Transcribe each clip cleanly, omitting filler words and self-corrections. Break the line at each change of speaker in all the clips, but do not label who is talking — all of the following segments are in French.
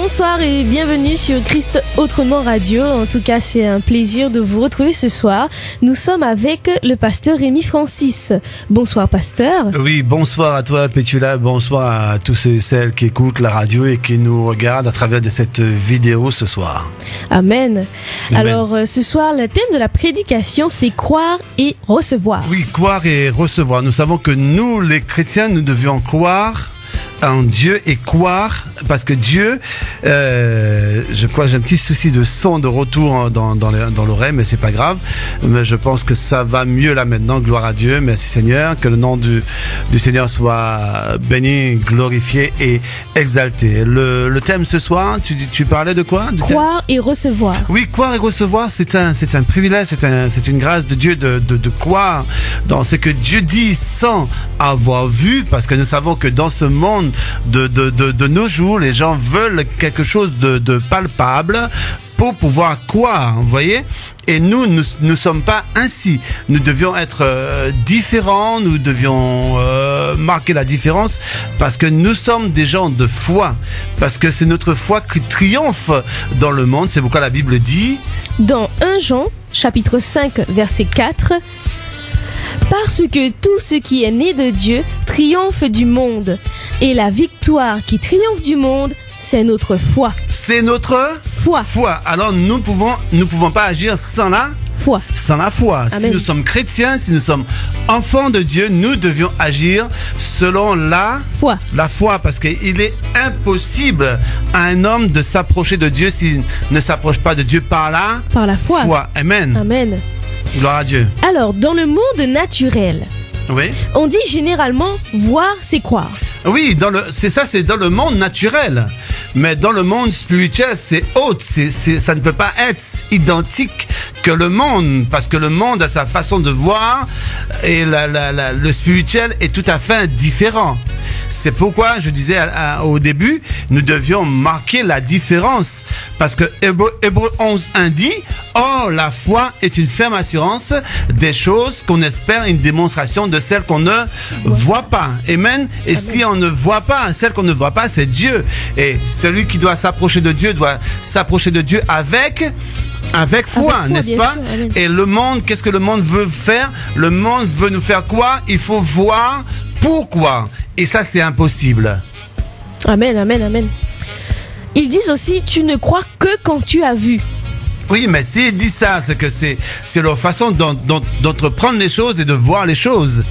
Bonsoir et bienvenue sur Christ Autrement Radio. En tout cas, c'est un plaisir de vous retrouver ce soir. Nous sommes avec le pasteur Rémi Francis. Bonsoir, pasteur.
Oui, bonsoir à toi, Pétula. Bonsoir à tous ceux et celles qui écoutent la radio et qui nous regardent à travers de cette vidéo ce soir.
Amen.
Amen.
Alors, ce soir, le thème de la prédication, c'est croire et recevoir.
Oui, croire et recevoir. Nous savons que nous, les chrétiens, nous devions croire en Dieu et croire, parce que Dieu, je crois que j'ai un petit souci de son de retour dans l'oreille, mais c'est pas grave. Mais je pense que ça va mieux là maintenant. Gloire à Dieu, merci Seigneur, que le nom du Seigneur soit béni, glorifié et exalté. Le thème ce soir, tu parlais de quoi?
Croire et recevoir.
Oui, croire et recevoir, c'est un privilège, c'est une grâce de Dieu de croire dans ce que Dieu dit sans avoir vu, parce que nous savons que dans ce monde de nos jours, les gens veulent quelque chose de palpable pour pouvoir croire, vous voyez? Et nous ne sommes pas ainsi. Nous devions être différents, nous devions marquer la différence, parce que nous sommes des gens de foi, parce que c'est notre foi qui triomphe dans le monde. C'est pourquoi la Bible dit...
Dans 1 Jean, chapitre 5, verset 4... Parce que tout ce qui est né de Dieu triomphe du monde. Et la victoire qui triomphe du monde, c'est notre foi.
C'est notre
foi.
Alors nous pouvons pas agir sans la
foi.
Sans la foi.
Amen.
Si nous sommes chrétiens, si nous sommes enfants de Dieu, nous devions agir selon la foi. La foi, parce qu'il est impossible à un homme de s'approcher de Dieu s'il ne s'approche pas de Dieu par la foi. Amen.
Amen.
Gloire à Dieu.
Alors, dans le monde naturel,
oui,
on dit généralement voir, c'est croire.
Oui, c'est dans le monde naturel. Mais dans le monde spirituel, c'est autre. Ça ne peut pas être identique que le monde, parce que le monde a sa façon de voir et le spirituel est tout à fait différent. C'est pourquoi je disais au début, nous devions marquer la différence, parce que Hébreux 11:1 dit: or la foi est une ferme assurance des choses qu'on espère, une démonstration de celles qu'on ne voit pas. Amen. Et si on ne voit pas, celle qu'on ne voit pas, c'est Dieu. Et celui qui doit s'approcher de Dieu doit s'approcher de Dieu avec foi, n'est-ce pas?
Sûr,
et le monde, qu'est-ce que le monde veut faire? Le monde veut nous faire quoi? Il faut voir pourquoi. Et ça, c'est impossible.
Amen, amen, amen. Ils disent aussi, tu ne crois que quand tu as vu.
Oui, mais s'ils disent ça, c'est que c'est leur façon d'entreprendre les choses et de voir les choses.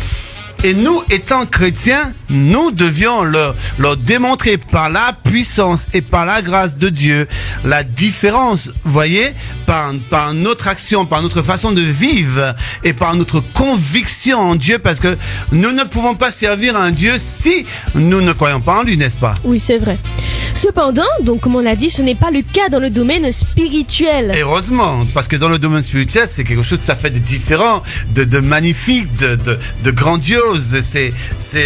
Et nous, étant chrétiens, nous devions leur démontrer par la puissance et par la grâce de Dieu la différence, voyez, par notre action, par notre façon de vivre et par notre conviction en Dieu, parce que nous ne pouvons pas servir un Dieu si nous ne croyons pas en lui, n'est-ce pas?
Oui, c'est vrai. Cependant, donc comme on l'a dit, ce n'est pas le cas dans le domaine spirituel.
Heureusement, parce que dans le domaine spirituel, c'est quelque chose tout à fait de différent, de magnifique, de grandiose. C'est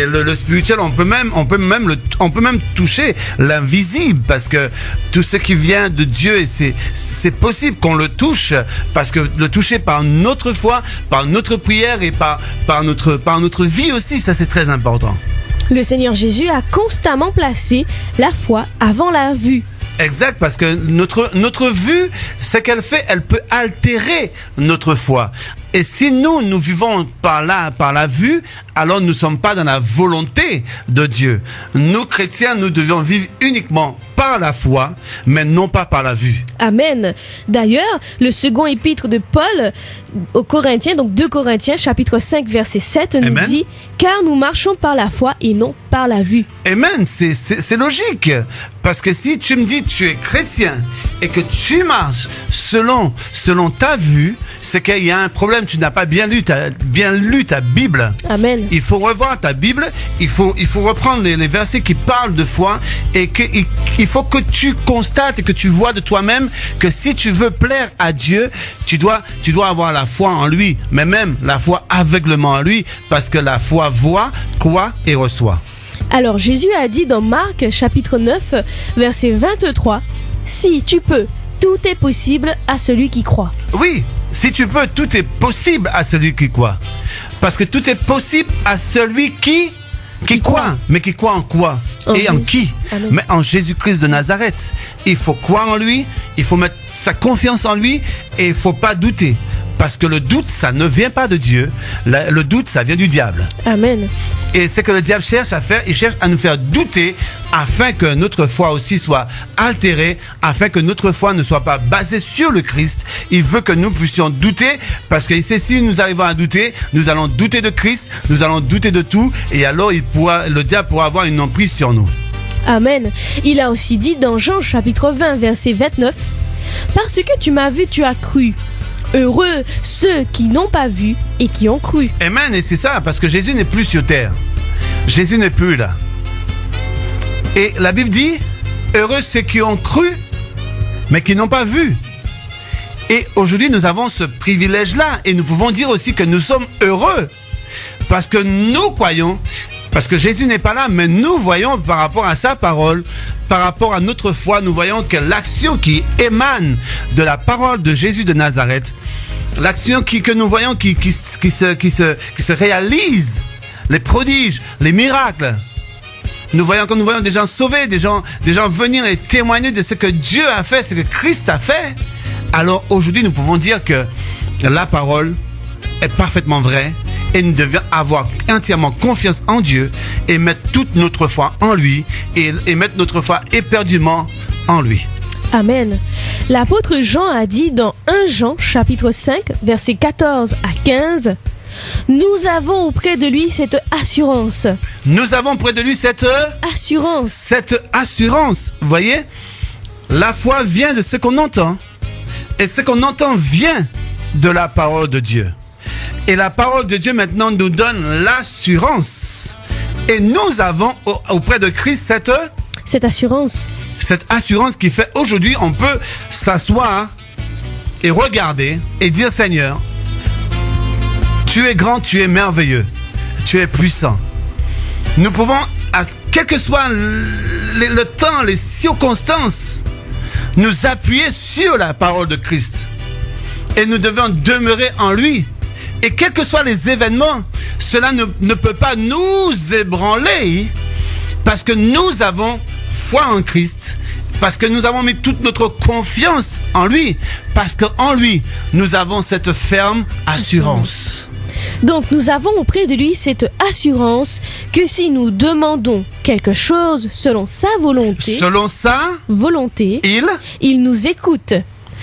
le spirituel. On peut même toucher l'invisible, parce que tout ce qui vient de Dieu, et c'est possible qu'on le touche, parce que le toucher par notre foi, par notre prière et par notre vie aussi, ça c'est très important.
Le Seigneur Jésus a constamment placé la foi avant la vue.
Exact, parce que notre vue, ce qu'elle fait, elle peut altérer notre foi. Et si nous vivons par la vue, alors nous ne sommes pas dans la volonté de Dieu. Nous, chrétiens, nous devions vivre uniquement par la foi, mais non pas par la vue.
Amen. D'ailleurs, le second épître de Paul aux Corinthiens, donc 2 Corinthiens, chapitre 5, verset 7, nous
Amen.
dit « Car nous marchons par la foi et non par la vue. »
Amen, c'est logique. Parce que si tu me dis que tu es chrétien et que tu marches selon ta vue, c'est qu'il y a un problème. Tu n'as pas bien lu ta Bible.
Amen.
Il faut revoir ta Bible. Il faut reprendre les versets qui parlent de foi, et il faut que tu constates et que tu vois de toi-même que si tu veux plaire à Dieu, tu dois avoir la foi en lui, mais même la foi aveuglement en lui, parce que la foi voit, croit et reçoit.
Alors Jésus a dit dans Marc chapitre 9 verset 23 « Si tu peux, tout est possible à celui qui croit. »
Oui, si tu peux, tout est possible à celui qui croit. Parce que tout est possible à celui qui Qui croit. Mais qui croit en quoi? Et en qui?
Amen.
Mais en Jésus-Christ de Nazareth. Il faut croire en lui, il faut mettre sa confiance en lui et il ne faut pas douter. Parce que le doute, ça ne vient pas de Dieu. Le doute, ça vient du diable.
Amen.
Et c'est que le diable cherche à faire, il cherche à nous faire douter afin que notre foi aussi soit altérée, afin que notre foi ne soit pas basée sur le Christ. Il veut que nous puissions douter parce qu'il sait si nous arrivons à douter, nous allons douter de Christ, nous allons douter de tout et alors le diable pourra avoir une emprise sur nous.
Amen. Il a aussi dit dans Jean chapitre 20 verset 29, « Parce que tu m'as vu, tu as cru. Heureux ceux qui n'ont pas vu et qui ont cru. »
Amen, et c'est ça, parce que Jésus n'est plus sur terre. Jésus n'est plus là. Et la Bible dit, heureux ceux qui ont cru, mais qui n'ont pas vu. Et aujourd'hui, nous avons ce privilège-là, et nous pouvons dire aussi que nous sommes heureux, parce que nous croyons, parce que Jésus n'est pas là, mais nous voyons par rapport à sa parole, par rapport à notre foi, nous voyons que l'action qui émane de la parole de Jésus de Nazareth, l'action que nous voyons qui se réalise, les prodiges, les miracles. Nous voyons des gens sauvés, des gens venir et témoigner de ce que Dieu a fait, ce que Christ a fait. Alors aujourd'hui, nous pouvons dire que la parole est parfaitement vraie et nous devons avoir entièrement confiance en Dieu et mettre toute notre foi en lui et mettre notre foi éperdument en lui.
Amen. L'apôtre Jean a dit dans 1 Jean chapitre 5 versets 14 à 15, « Nous avons auprès de lui cette assurance. »
Nous avons près de lui cette assurance. Vous voyez, la foi vient de ce qu'on entend. Et ce qu'on entend vient de la parole de Dieu. Et la parole de Dieu maintenant nous donne l'assurance. Et nous avons auprès de Christ
cette assurance.
Cette assurance qui fait aujourd'hui on peut s'asseoir et regarder et dire Seigneur, tu es grand, tu es merveilleux, tu es puissant. Nous pouvons, quel que soit le temps, les circonstances, nous appuyer sur la parole de Christ. Et nous devons demeurer en lui. Et quels que soient les événements, cela ne peut pas nous ébranler parce que nous avons foi en Christ, parce que nous avons mis toute notre confiance en lui, parce qu'en lui, nous avons cette ferme assurance.
Donc nous avons auprès de lui cette assurance que si nous demandons quelque chose selon sa volonté, il nous écoute.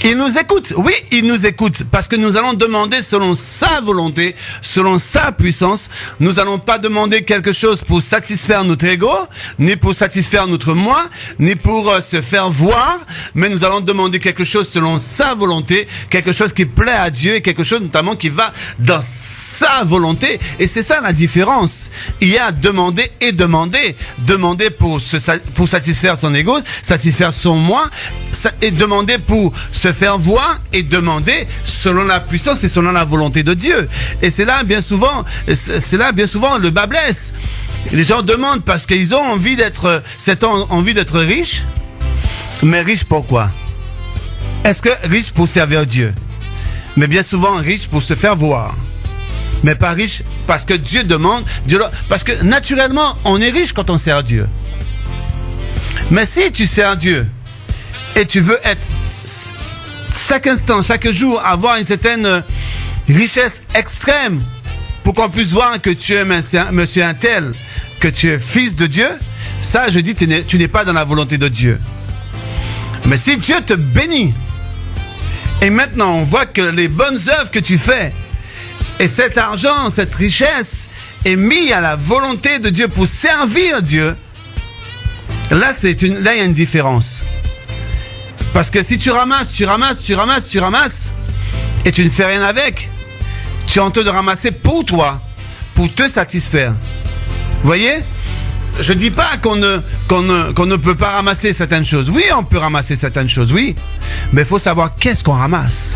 Il nous écoute, oui, il nous écoute, parce que nous allons demander selon sa volonté, selon sa puissance. Nous n'allons pas demander quelque chose pour satisfaire notre ego, ni pour satisfaire notre moi, ni pour se faire voir, mais nous allons demander quelque chose selon sa volonté, quelque chose qui plaît à Dieu et quelque chose notamment qui va dans sa volonté. Et c'est ça la différence. Il y a demander et demander. Demander pour satisfaire son ego, satisfaire son moi, et demander pour se faire voir et demander selon la puissance et selon la volonté de Dieu. Et c'est là bien souvent le bas blesse. Les gens demandent parce qu'ils ont envie d'être riches. Mais riches pourquoi? Est-ce que riches pour servir Dieu? Mais bien souvent riches pour se faire voir. Mais pas riches parce que Dieu demande, parce que naturellement on est riche quand on sert Dieu. Mais si tu sers Dieu et tu veux être chaque instant, chaque jour, avoir une certaine richesse extrême pour qu'on puisse voir que tu es monsieur un tel, que tu es fils de Dieu, ça je dis tu n'es pas dans la volonté de Dieu. Mais si Dieu te bénit et maintenant on voit que les bonnes œuvres que tu fais et cet argent, cette richesse est mis à la volonté de Dieu pour servir Dieu, là il y a une différence. Parce que si tu ramasses et tu ne fais rien avec, tu es en train de ramasser pour toi, pour te satisfaire. Vous voyez? Je dis pas qu'on ne peut pas ramasser certaines choses. Oui, on peut ramasser certaines choses, oui. Mais il faut savoir qu'est-ce qu'on ramasse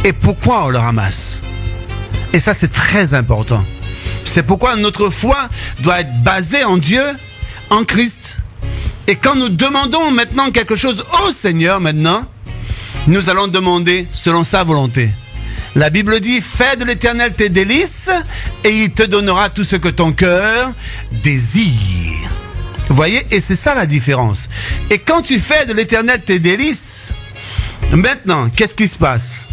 et pourquoi on le ramasse. Et ça, c'est très important. C'est pourquoi notre foi doit être basée en Dieu, en Christ. Et quand nous demandons maintenant quelque chose au Seigneur, maintenant, nous allons demander selon sa volonté. La Bible dit, fais de l'Éternel tes délices et il te donnera tout ce que ton cœur désire. Vous voyez, et c'est ça la différence. Et quand tu fais de l'Éternel tes délices, maintenant, qu'est-ce qui se passe?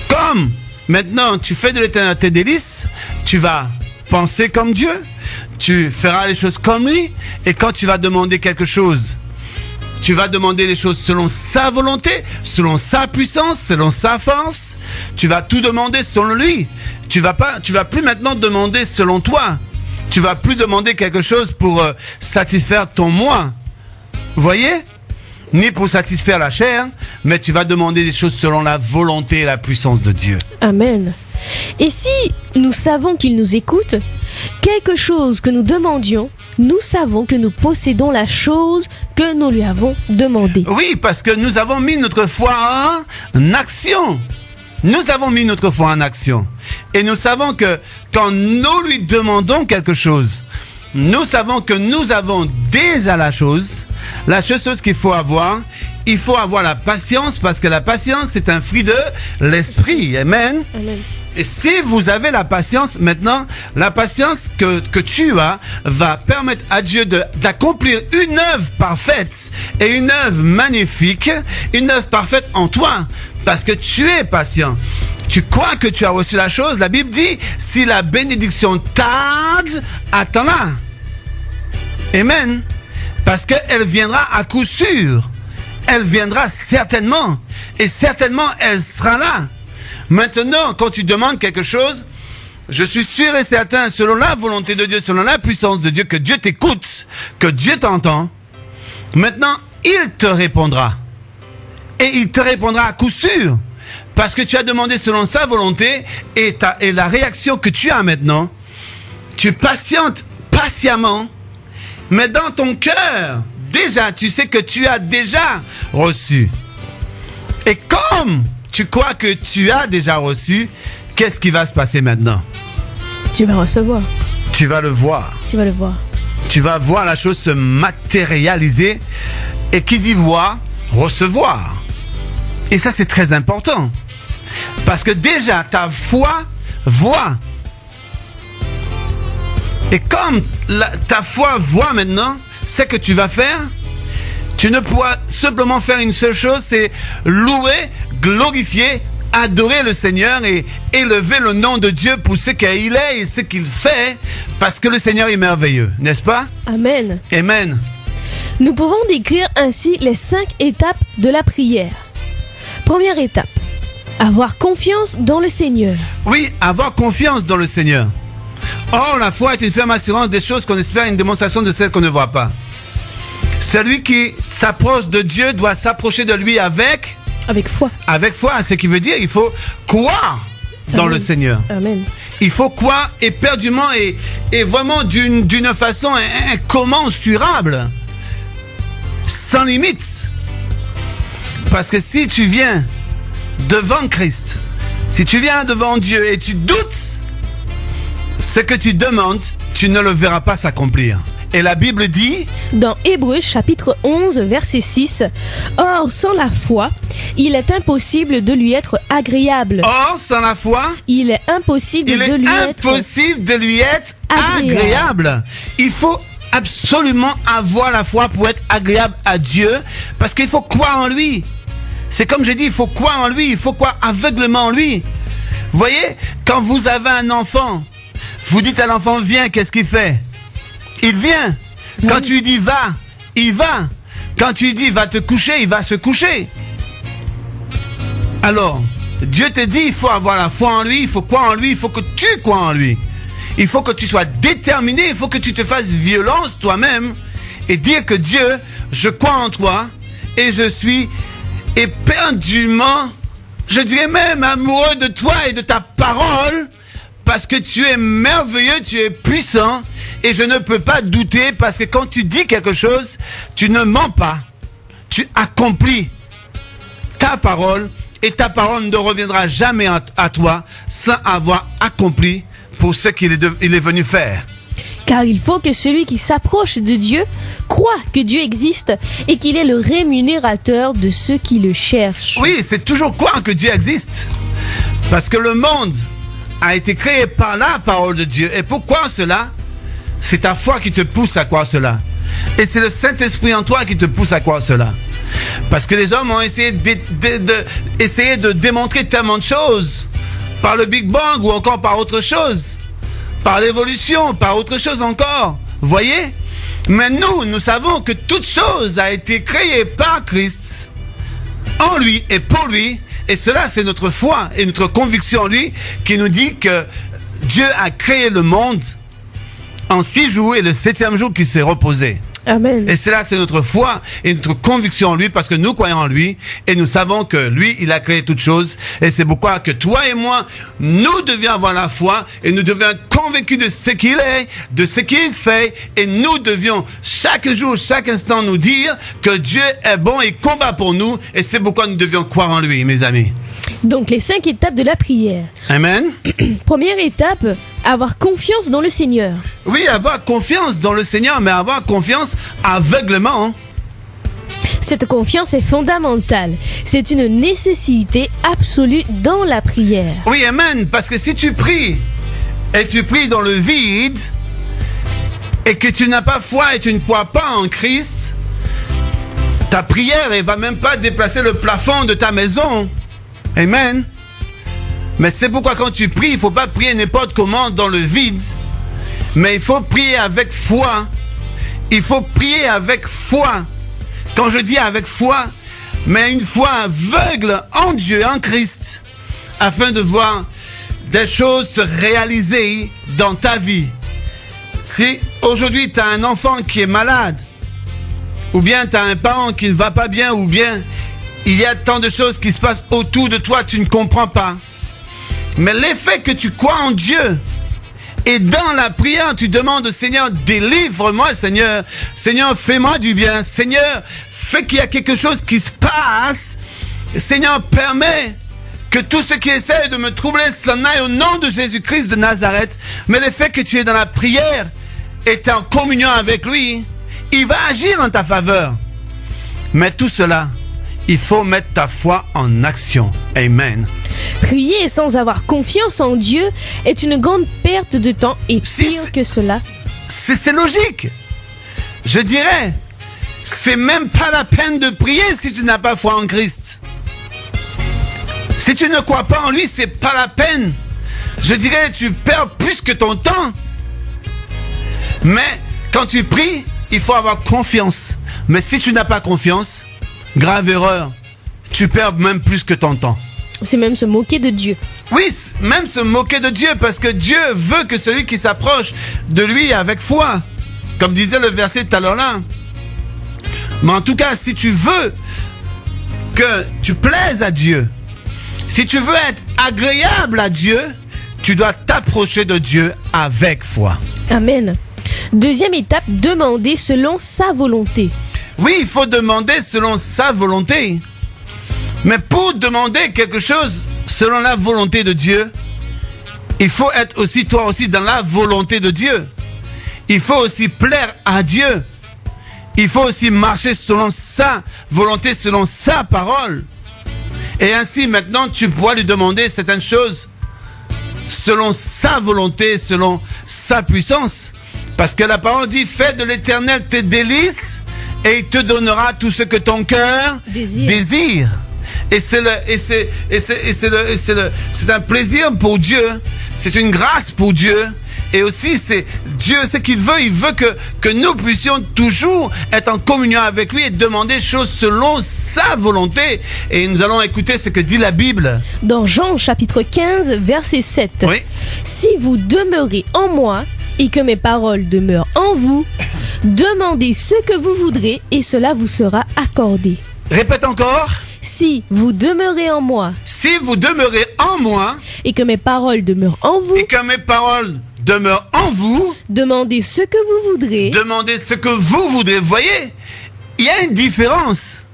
Comme maintenant tu fais de l'Éternel tes délices, tu vas penser comme Dieu, tu feras les choses comme lui, et quand tu vas demander quelque chose, tu vas demander les choses selon sa volonté, selon sa puissance, selon sa force. Tu vas tout demander selon lui. Tu vas plus maintenant demander selon toi. Tu vas plus demander quelque chose pour satisfaire ton moi. Vous voyez? Ni pour satisfaire la chair, mais tu vas demander des choses selon la volonté et la puissance de Dieu.
Amen. Et si nous savons qu'il nous écoute, quelque chose que nous demandions, nous savons que nous possédons la chose que nous lui avons demandée.
Oui, parce que nous avons mis notre foi en action. Nous avons mis notre foi en action. Et nous savons que quand nous lui demandons quelque chose, nous savons que nous avons déjà la chose qu'il faut avoir. Il faut avoir la patience, parce que la patience, c'est un fruit de l'esprit. Amen.
Amen.
Et si vous avez la patience, maintenant, la patience que tu as va permettre à Dieu d'accomplir une œuvre parfaite et une œuvre magnifique, une œuvre parfaite en toi, parce que tu es patient. Tu crois que tu as reçu la chose. La Bible dit, si la bénédiction tarde, attends-la. Amen. Parce qu'elle viendra à coup sûr. Elle viendra certainement. Et certainement, elle sera là. Maintenant, quand tu demandes quelque chose, je suis sûr et certain, selon la volonté de Dieu, selon la puissance de Dieu, que Dieu t'écoute, que Dieu t'entend. Maintenant, il te répondra. Et il te répondra à coup sûr. Parce que tu as demandé selon sa volonté, et la réaction que tu as maintenant, tu patientes patiemment, mais dans ton cœur, déjà, tu sais que tu as déjà reçu. Et comme tu crois que tu as déjà reçu, qu'est-ce qui va se passer maintenant?
Tu vas recevoir.
Tu vas le voir.
Tu vas le voir.
Tu vas voir la chose se matérialiser. Et qui dit voir, recevoir. Et ça, c'est très important. Parce que déjà, ta foi voit. Et comme ta foi voit maintenant, c'est que tu vas faire. Tu ne pourras simplement faire une seule chose, c'est louer, glorifier, adorer le Seigneur et élever le nom de Dieu pour ce qu'il est et ce qu'il fait, parce que le Seigneur est merveilleux, n'est-ce pas?
Amen.
Amen.
Nous pouvons décrire ainsi les 5 étapes de la prière. Première étape, avoir confiance dans le Seigneur.
Oui, avoir confiance dans le Seigneur. Or, la foi est une ferme assurance des choses qu'on espère, une démonstration de celles qu'on ne voit pas. Celui qui s'approche de Dieu doit s'approcher de lui avec
foi.
Avec foi, ce qui veut dire il faut croire dans le Seigneur.
Amen.
Il faut croire éperdument et vraiment d'une façon incommensurable, sans limite. Parce que si tu viens devant Christ, si tu viens devant Dieu et tu doutes, ce que tu demandes, tu ne le verras pas s'accomplir. Et la Bible dit,
dans Hébreux chapitre 11 verset 6, « Or, sans la foi, il est impossible de lui être agréable. »
Or, sans la foi,
il est impossible
de lui être agréable. Il faut absolument avoir la foi pour être agréable à Dieu, parce qu'il faut croire en lui. C'est comme j'ai dit, il faut croire en lui, il faut croire aveuglement en lui. Vous voyez, quand vous avez un enfant, vous dites à l'enfant, viens, qu'est-ce qu'il fait? Il vient. Quand tu lui dis va, il va. Quand tu lui dis va te coucher, il va se coucher. Alors, Dieu te dit, il faut avoir la foi en lui, il faut croire en lui, il faut que tu crois en lui. Il faut que tu sois déterminé, il faut que tu te fasses violence toi-même et dire que Dieu, je crois en toi et je suis éperdument, je dirais même amoureux de toi et de ta parole, parce que tu es merveilleux, tu es puissant et je ne peux pas douter, parce que quand tu dis quelque chose, tu ne mens pas, tu accomplis ta parole et ta parole ne reviendra jamais à toi sans avoir accompli pour ce qu'il est venu faire.
Car il faut que celui qui s'approche de Dieu croit que Dieu existe et qu'il est le rémunérateur de ceux qui le cherchent.
Oui, c'est toujours croire que Dieu existe. Parce que le monde a été créé par la parole de Dieu. Et pourquoi cela? C'est ta foi qui te pousse à croire cela. Et c'est le Saint-Esprit en toi qui te pousse à croire cela. Parce que les hommes ont essayé de démontrer tellement de choses. Par le Big Bang ou encore par autre chose. Par l'évolution, par autre chose encore. Voyez? Mais nous savons que toute chose a été créée par Christ. En lui et pour lui. Et cela, c'est notre foi et notre conviction en lui qui nous dit que Dieu a créé le monde en 6 jours et le 7e jour qui s'est reposé.
Amen.
Et cela, c'est notre foi et notre conviction en lui parce que nous croyons en lui et nous savons que lui, il a créé toutes choses. Et c'est pourquoi que toi et moi, nous devions avoir la foi et nous devions être convaincus de ce qu'il est, de ce qu'il fait. Et nous devions chaque jour, chaque instant nous dire que Dieu est bon et combat pour nous. Et c'est pourquoi nous devions croire en lui, mes amis.
Donc les 5 étapes de la prière.
Amen.
Première étape, avoir confiance dans le Seigneur.
Oui, avoir confiance dans le Seigneur, mais avoir confiance aveuglement.
Cette confiance est fondamentale. C'est une nécessité absolue dans la prière.
Oui, amen. Parce que si tu pries, et tu pries dans le vide, et que tu n'as pas foi et tu ne crois pas en Christ, ta prière, elle va même pas déplacer le plafond de ta maison. Amen. Mais c'est pourquoi quand tu pries, il ne faut pas prier n'importe comment dans le vide. Mais il faut prier avec foi. Il faut prier avec foi. Quand je dis avec foi, mais une foi aveugle en Dieu, en Christ, afin de voir des choses se réaliser dans ta vie. Si aujourd'hui tu as un enfant qui est malade, ou bien tu as un parent qui ne va pas bien, ou bien il y a tant de choses qui se passent autour de toi, tu ne comprends pas. Mais l'effet que tu crois en Dieu, et dans la prière, tu demandes au Seigneur, délivre-moi Seigneur, Seigneur, fais-moi du bien, Seigneur, fais qu'il y a quelque chose qui se passe, Seigneur, permets que tout ce qui essaie de me troubler s'en aille au nom de Jésus-Christ de Nazareth. Mais le fait que tu es dans la prière et tu es en communion avec lui, il va agir en ta faveur. Mais tout cela, il faut mettre ta foi en action. Amen.
Prier sans avoir confiance en Dieu est une grande perte de temps et pire que cela.
C'est logique. Je dirais, c'est même pas la peine de prier si tu n'as pas foi en Christ. Si tu ne crois pas en lui, c'est pas la peine. Je dirais, tu perds plus que ton temps. Mais quand tu pries, il faut avoir confiance. Mais si tu n'as pas confiance, grave erreur, tu perds même plus que ton temps.
C'est même se moquer de Dieu.
Oui, même se moquer de Dieu, parce que Dieu veut que celui qui s'approche de lui avec foi, comme disait le verset tout à l'heure là. Mais en tout cas, si tu veux que tu plaises à Dieu, si tu veux être agréable à Dieu, tu dois t'approcher de Dieu avec foi.
Amen. Deuxième étape, demander selon sa volonté.
Oui, il faut demander selon sa volonté. Mais pour demander quelque chose selon la volonté de Dieu, il faut être aussi, toi aussi, dans la volonté de Dieu. Il faut aussi plaire à Dieu. Il faut aussi marcher selon sa volonté, selon sa parole. Et ainsi, maintenant, tu pourras lui demander certaines choses selon sa volonté, selon sa puissance. Parce que la parole dit, fais de l'Éternel tes délices et il te donnera tout ce que ton cœur désire. Et c'est un plaisir pour Dieu. C'est une grâce pour Dieu. Et aussi, c'est Dieu, ce qu'il veut. Il veut que nous puissions toujours être en communion avec lui et demander choses selon sa volonté. Et nous allons écouter ce que dit la Bible.
Dans Jean chapitre 15, verset 7.
Oui.
Si vous demeurez en moi et que mes paroles demeurent en vous, demandez ce que vous voudrez et cela vous sera accordé.
Répète encore.
Si vous demeurez en moi.
Si vous demeurez en moi.
Et que mes paroles demeurent en vous.
Et que mes paroles demeurent en vous.
Demandez ce que vous voudrez.
Demandez ce que vous voudrez. Vous voyez, il y a une différence.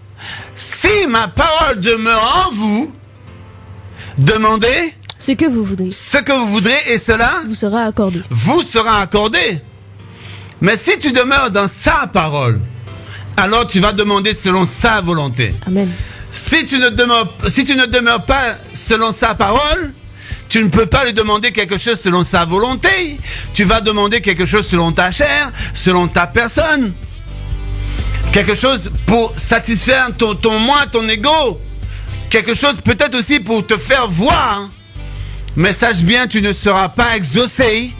Si ma parole demeure en vous, demandez
ce que vous voudrez.
Ce que vous voudrez et cela
vous sera accordé.
Vous sera accordé. Mais si tu demeures dans sa parole, alors tu vas demander selon sa volonté.
Amen.
Si tu ne demeures pas selon sa parole, tu ne peux pas lui demander quelque chose selon sa volonté. Tu vas demander quelque chose selon ta chair, selon ta personne. Quelque chose pour satisfaire ton moi, ton ego. Quelque chose peut-être aussi pour te faire voir. Mais sache bien, tu ne seras pas exaucé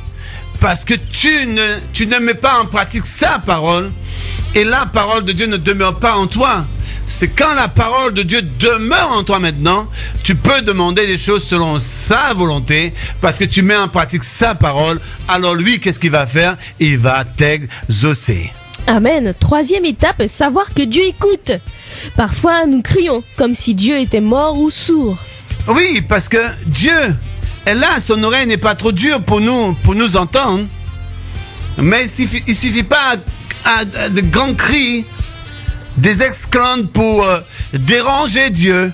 parce que tu ne mets pas en pratique sa parole. Et la parole de Dieu ne demeure pas en toi. C'est quand la parole de Dieu demeure en toi maintenant, tu peux demander des choses selon sa volonté, parce que tu mets en pratique sa parole. Alors lui, qu'est-ce qu'il va faire? Il va t'exaucer.
Amen. Troisième étape, savoir que Dieu écoute. Parfois, nous crions comme si Dieu était mort ou sourd.
Oui, parce que Dieu est là, son oreille n'est pas trop dure pour nous entendre. Mais il suffit pas de grands cris, des exclants pour déranger Dieu.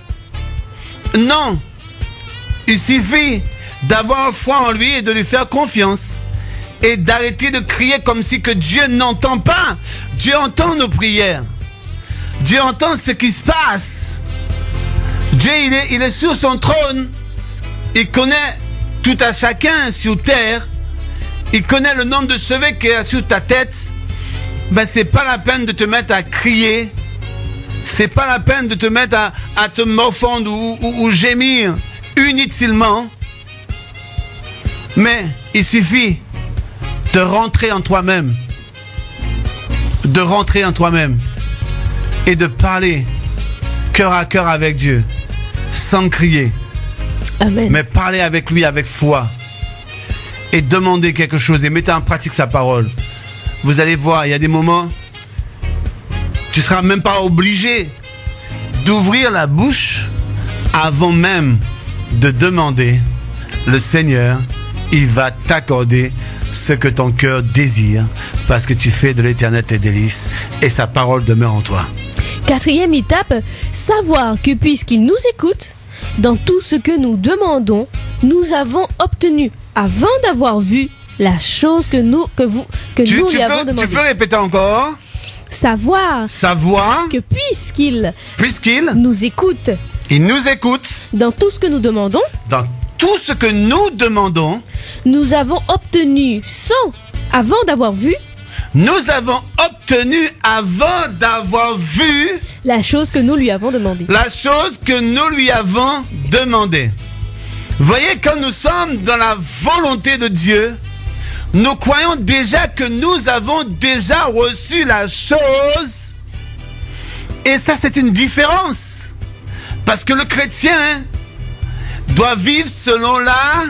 Non, il suffit d'avoir foi en lui et de lui faire confiance et d'arrêter de crier comme si que Dieu n'entend pas. Dieu entend nos prières. Dieu entend ce qui se passe. Dieu, il est sur son trône. Il connaît tout à chacun sur terre. Il connaît le nombre de cheveux qu'il y a sur ta tête. Ben, c'est pas la peine de te mettre à crier. C'est pas la peine de te mettre à te morfondre ou gémir inutilement. Mais il suffit de rentrer en toi-même. De rentrer en toi-même. Et de parler cœur à cœur avec Dieu. Sans crier.
Amen.
Mais parler avec lui avec foi. Et demander quelque chose et mettre en pratique sa parole. Vous allez voir, il y a des moments, tu ne seras même pas obligé d'ouvrir la bouche avant même de demander. Le Seigneur, il va t'accorder ce que ton cœur désire parce que tu fais de l'Éternel tes délices et sa parole demeure en toi.
Quatrième étape, savoir que puisqu'il nous écoute, dans tout ce que nous demandons, nous avons obtenu avant d'avoir vu la chose que nous lui avons demandé.
Tu peux répéter encore?
Savoir que puisqu'il nous écoute,
il nous écoute
dans tout ce que nous demandons, nous avons obtenu avant d'avoir vu.
Nous avons obtenu avant d'avoir vu
la chose que nous lui avons demandé.
La chose que nous lui avons demandé. Voyez, quand nous sommes dans la volonté de Dieu, nous croyons déjà que nous avons déjà reçu la chose. Et ça, c'est une différence. Parce que le chrétien doit vivre selon la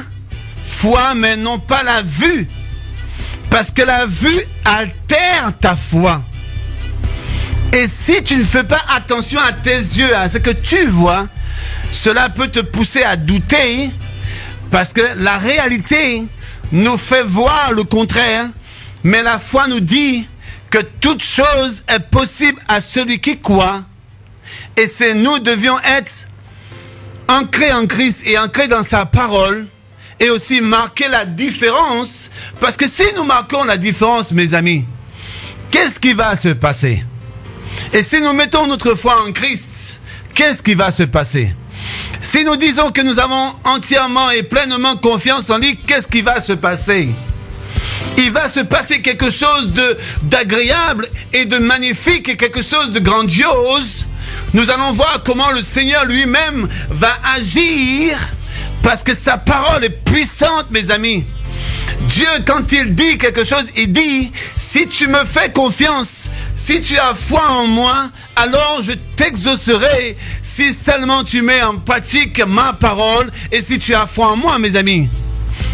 foi, mais non pas la vue. Parce que la vue altère ta foi. Et si tu ne fais pas attention à tes yeux, à ce que tu vois, cela peut te pousser à douter. Parce que la réalité nous fait voir le contraire. Mais la foi nous dit que toute chose est possible à celui qui croit. Et c'est nous devions être ancrés en Christ et ancrés dans sa parole. Et aussi marquer la différence. Parce que si nous marquons la différence, mes amis, qu'est-ce qui va se passer? Et si nous mettons notre foi en Christ, qu'est-ce qui va se passer? Si nous disons que nous avons entièrement et pleinement confiance en lui, qu'est-ce qui va se passer? Il va se passer quelque chose d'agréable et de magnifique et quelque chose de grandiose. Nous allons voir comment le Seigneur lui-même va agir. Parce que sa parole est puissante, mes amis. Dieu, quand il dit quelque chose, il dit, si tu me fais confiance, si tu as foi en moi, alors je t'exaucerai si seulement tu mets en pratique ma parole et si tu as foi en moi, mes amis.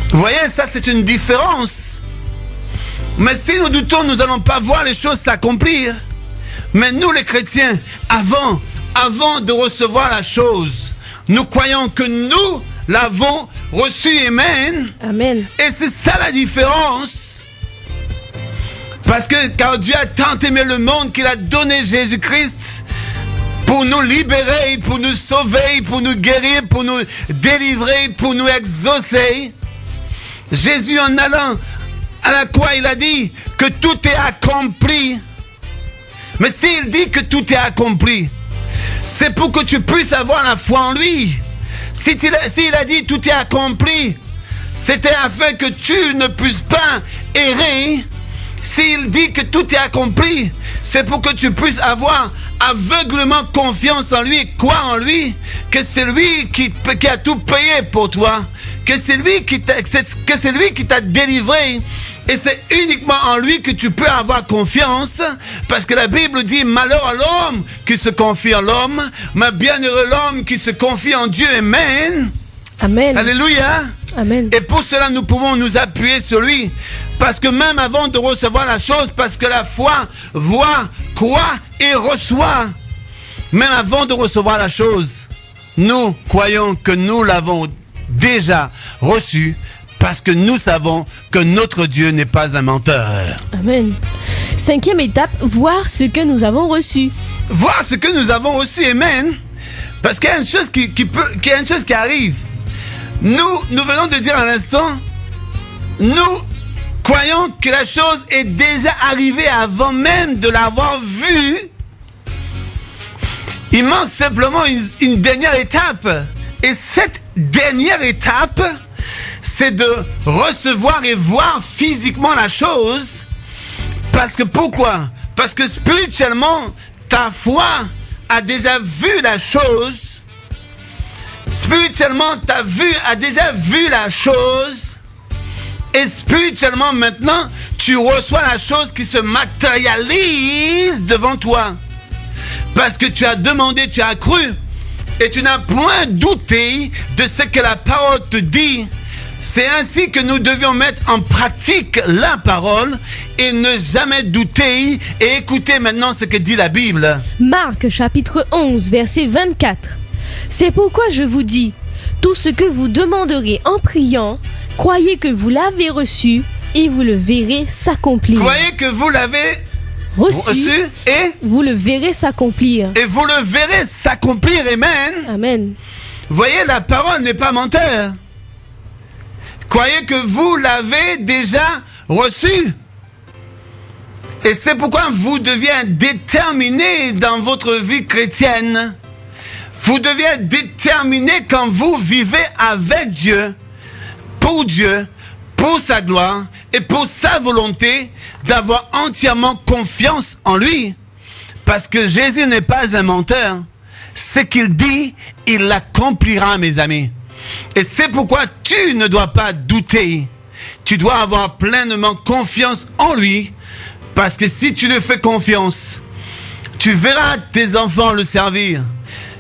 Vous voyez, ça c'est une différence. Mais si nous doutons, nous n'allons pas voir les choses s'accomplir. Mais nous les chrétiens, avant de recevoir la chose, nous croyons que nous l'avons reçu, amen.
Amen.
Et c'est ça la différence. Parce que car Dieu a tant aimé le monde qu'il a donné Jésus-Christ pour nous libérer, pour nous sauver, pour nous guérir, pour nous délivrer, pour nous exaucer. Jésus, en allant à la croix, il a dit que tout est accompli. Mais s'il dit que tout est accompli, c'est pour que tu puisses avoir la foi en lui. S'il a dit tout est accompli, c'était afin que tu ne puisses pas errer. S'il dit que tout est accompli, c'est pour que tu puisses avoir aveuglement confiance en lui, croire en lui, que c'est lui qui a tout payé pour toi, que c'est lui qui t'a délivré. Et c'est uniquement en lui que tu peux avoir confiance, parce que la Bible dit malheur à l'homme qui se confie en l'homme, mais bienheureux l'homme qui se confie en Dieu. Amen.
Amen.
Alléluia.
Amen.
Et pour cela, nous pouvons nous appuyer sur lui. Parce que même avant de recevoir la chose, parce que la foi voit, croit et reçoit. Même avant de recevoir la chose, nous croyons que nous l'avons déjà reçu, parce que nous savons que notre Dieu n'est pas un menteur.
Amen. 5e étape, voir ce que nous avons reçu.
Voir ce que nous avons reçu, amen. Parce qu'il y a une chose qui arrive. Nous venons de dire à l'instant, nous croyons que la chose est déjà arrivée avant même de l'avoir vue. Il manque simplement une dernière étape. Et cette dernière étape, c'est de recevoir et voir physiquement la chose. Parce que pourquoi? Parce que spirituellement, ta foi a déjà vu la chose. Spirituellement, a déjà vu la chose. Et spirituellement, maintenant, tu reçois la chose qui se matérialise devant toi. Parce que tu as demandé, tu as cru. Et tu n'as point douté de ce que la parole te dit. C'est ainsi que nous devions mettre en pratique la parole et ne jamais douter et écouter maintenant ce que dit la Bible.
Marc chapitre 11 verset 24. C'est pourquoi je vous dis, tout ce que vous demanderez en priant, croyez que vous l'avez reçu et vous le verrez s'accomplir.
Croyez que vous l'avez
reçu
et
vous le verrez s'accomplir.
Et vous le verrez s'accomplir, amen.
Amen.
Voyez, la parole n'est pas menteur. Croyez que vous l'avez déjà reçu. Et c'est pourquoi vous deviez être déterminé dans votre vie chrétienne. Vous deviez être déterminé quand vous vivez avec Dieu, pour sa gloire et pour sa volonté, d'avoir entièrement confiance en lui. Parce que Jésus n'est pas un menteur. Ce qu'il dit, il l'accomplira, mes amis. Et c'est pourquoi tu ne dois pas douter. Tu dois avoir pleinement confiance en lui. Parce que si tu lui fais confiance, tu verras tes enfants le servir.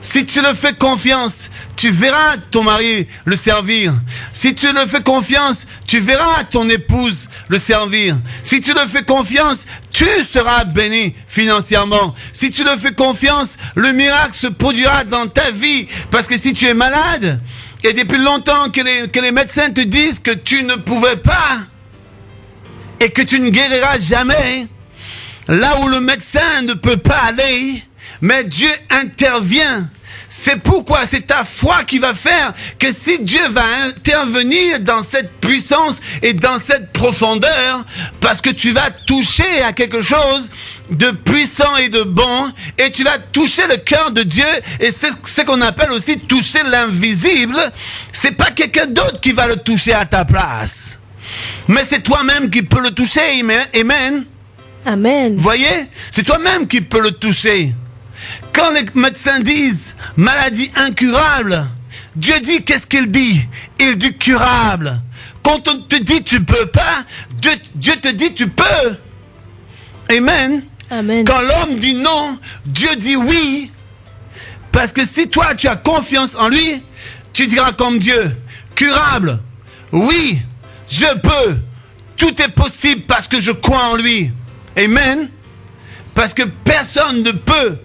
Si tu le fais confiance, tu verras ton mari le servir. Si tu le fais confiance, tu verras ton épouse le servir. Si tu le fais confiance, tu seras béni financièrement. Si tu le fais confiance, le miracle se produira dans ta vie. Parce que si tu es malade, et depuis longtemps que les médecins te disent que tu ne pouvais pas, et que tu ne guériras jamais, là où le médecin ne peut pas aller, mais Dieu intervient. C'est pourquoi c'est ta foi qui va faire que si Dieu va intervenir dans cette puissance et dans cette profondeur, parce que tu vas toucher à quelque chose de puissant et de bon, et tu vas toucher le cœur de Dieu, et c'est ce qu'on appelle aussi toucher l'invisible. C'est pas quelqu'un d'autre qui va le toucher à ta place, mais c'est toi-même qui peux le toucher. Amen.
Amen.
Voyez, c'est toi-même qui peux le toucher. Quand les médecins disent maladie incurable, Dieu dit, qu'est-ce qu'il dit? Il dit curable. Quand on te dit tu peux pas, Dieu te dit tu peux. Amen.
Amen.
Quand l'homme dit non, Dieu dit oui. Parce que si toi tu as confiance en lui, tu diras comme Dieu, curable. Oui, je peux. Tout est possible parce que je crois en lui. Amen. Parce que personne ne peut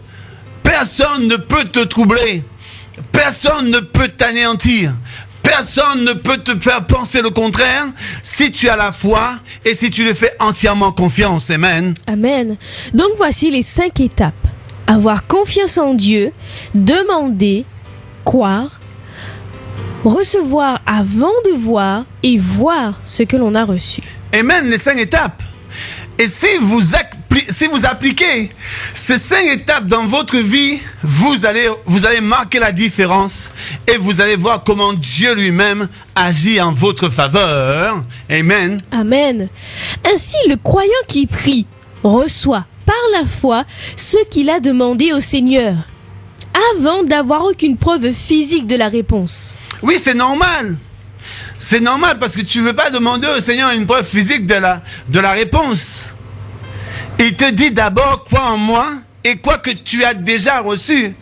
te troubler. Personne ne peut t'anéantir. Personne ne peut te faire penser le contraire si tu as la foi et si tu le fais entièrement confiance. Amen.
Amen. Donc voici les 5 étapes. Avoir confiance en Dieu, demander, croire, recevoir avant de voir et voir ce que l'on a reçu.
Amen, les 5 étapes. Et si vous appliquez ces 5 étapes dans votre vie, vous allez marquer la différence et vous allez voir comment Dieu lui-même agit en votre faveur. Amen.
Amen. Ainsi, le croyant qui prie reçoit par la foi ce qu'il a demandé au Seigneur, avant d'avoir aucune preuve physique de la réponse.
Oui, c'est normal. C'est normal parce que tu ne veux pas demander au Seigneur une preuve physique de la réponse. Il te dit d'abord, crois en moi et quoi que tu as déjà reçu.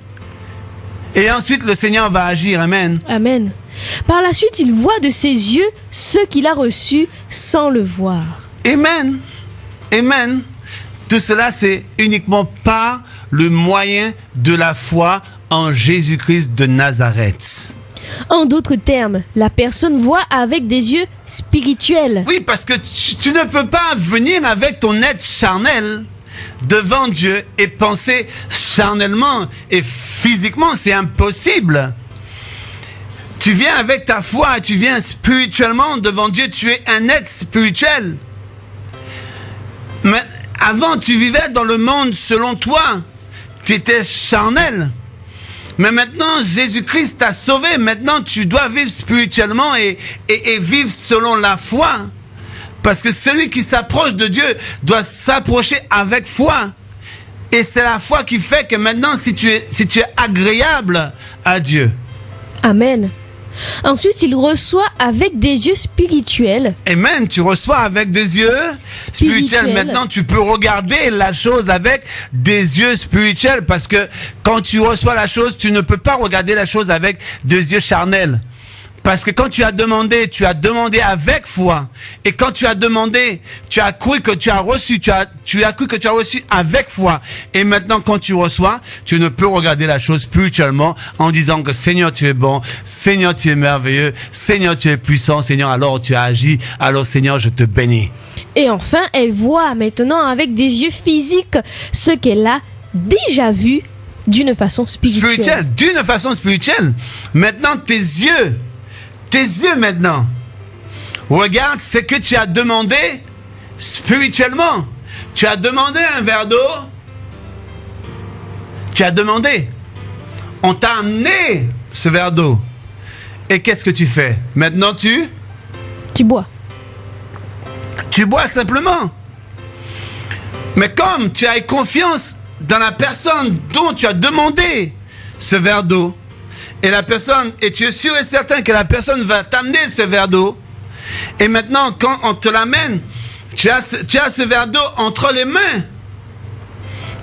Et ensuite, le Seigneur va agir. Amen.
Amen. Par la suite, il voit de ses yeux ce qu'il a reçu sans le voir.
Amen. Amen. Tout cela, c'est uniquement par le moyen de la foi en Jésus-Christ de Nazareth.
En d'autres termes, la personne voit avec des yeux spirituels.
Oui, parce que tu ne peux pas venir avec ton être charnel devant Dieu et penser charnellement et physiquement, c'est impossible. Tu viens avec ta foi, tu viens spirituellement devant Dieu, tu es un être spirituel. Mais avant, tu vivais dans le monde selon toi, tu étais charnel. Mais maintenant, Jésus-Christ t'a sauvé. Maintenant, tu dois vivre spirituellement et vivre selon la foi. Parce que celui qui s'approche de Dieu doit s'approcher avec foi. Et c'est la foi qui fait que maintenant, si tu es agréable à Dieu.
Amen. Ensuite, il reçoit avec des yeux spirituels.
Amen. Tu reçois avec des yeux spirituels. Maintenant, tu peux regarder la chose avec des yeux spirituels parce que quand tu reçois la chose, tu ne peux pas regarder la chose avec des yeux charnels. Parce que quand tu as demandé avec foi. Et quand tu as demandé, tu as cru que tu as reçu, tu as cru que tu as reçu avec foi. Et maintenant, quand tu reçois, tu ne peux regarder la chose spirituellement en disant que Seigneur, tu es bon, Seigneur, tu es merveilleux, Seigneur, tu es puissant, Seigneur, alors tu as agi, alors Seigneur, je te bénis.
Et enfin, elle voit maintenant avec des yeux physiques ce qu'elle a déjà vu d'une façon spirituelle.
D'une façon spirituelle. Maintenant, tes yeux maintenant, regarde ce que tu as demandé spirituellement. Tu as demandé un verre d'eau. Tu as demandé. On t'a amené ce verre d'eau. Et qu'est-ce que tu fais? Maintenant, tu
bois.
Tu bois simplement. Mais comme tu as eu confiance dans la personne dont tu as demandé ce verre d'eau, et tu es sûr et certain que la personne va t'amener ce verre d'eau. Et maintenant, quand on te l'amène, tu as ce verre d'eau entre les mains.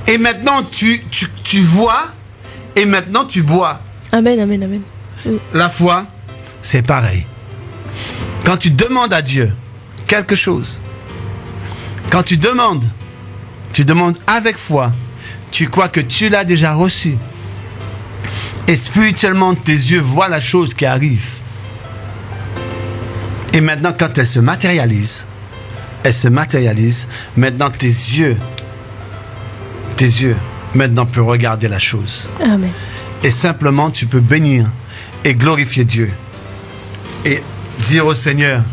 Et maintenant, tu vois, et maintenant tu bois.
Amen, amen, amen.
La foi, c'est pareil. Quand tu demandes à Dieu quelque chose, quand tu demandes avec foi, tu crois que tu l'as déjà reçu. Et spirituellement, tes yeux voient la chose qui arrive. Et maintenant, quand elle se matérialise, maintenant tes yeux, maintenant peuvent regarder la chose.
Amen.
Et simplement, tu peux bénir et glorifier Dieu. Et dire au Seigneur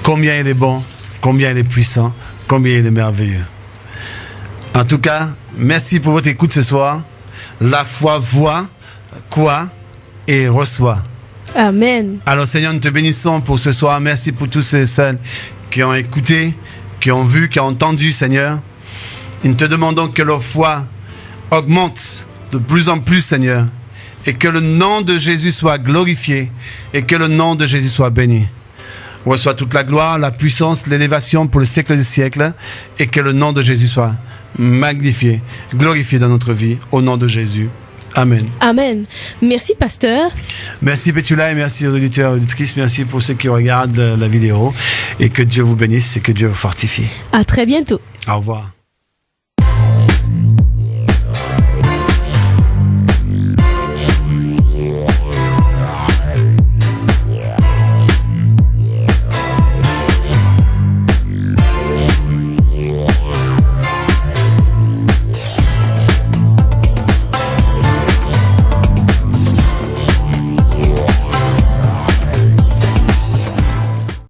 combien il est bon, combien il est puissant, combien il est merveilleux. En tout cas, merci pour votre écoute ce soir. La foi voit, croit et reçoit.
Amen.
Alors Seigneur, nous te bénissons pour ce soir. Merci pour tous ceux qui ont écouté, qui ont vu, qui ont entendu, Seigneur. Et nous te demandons que leur foi augmente de plus en plus, Seigneur, et que le nom de Jésus soit glorifié et que le nom de Jésus soit béni. Reçois toute la gloire, la puissance, l'élévation pour le siècle des siècles et que le nom de Jésus soit magnifié, glorifié dans notre vie, au nom de Jésus. Amen.
Amen. Merci, pasteur.
Merci, Pétula, et merci aux auditeurs et auditrices. Merci pour ceux qui regardent la vidéo. Et que Dieu vous bénisse et que Dieu vous fortifie.
À très bientôt.
Au revoir.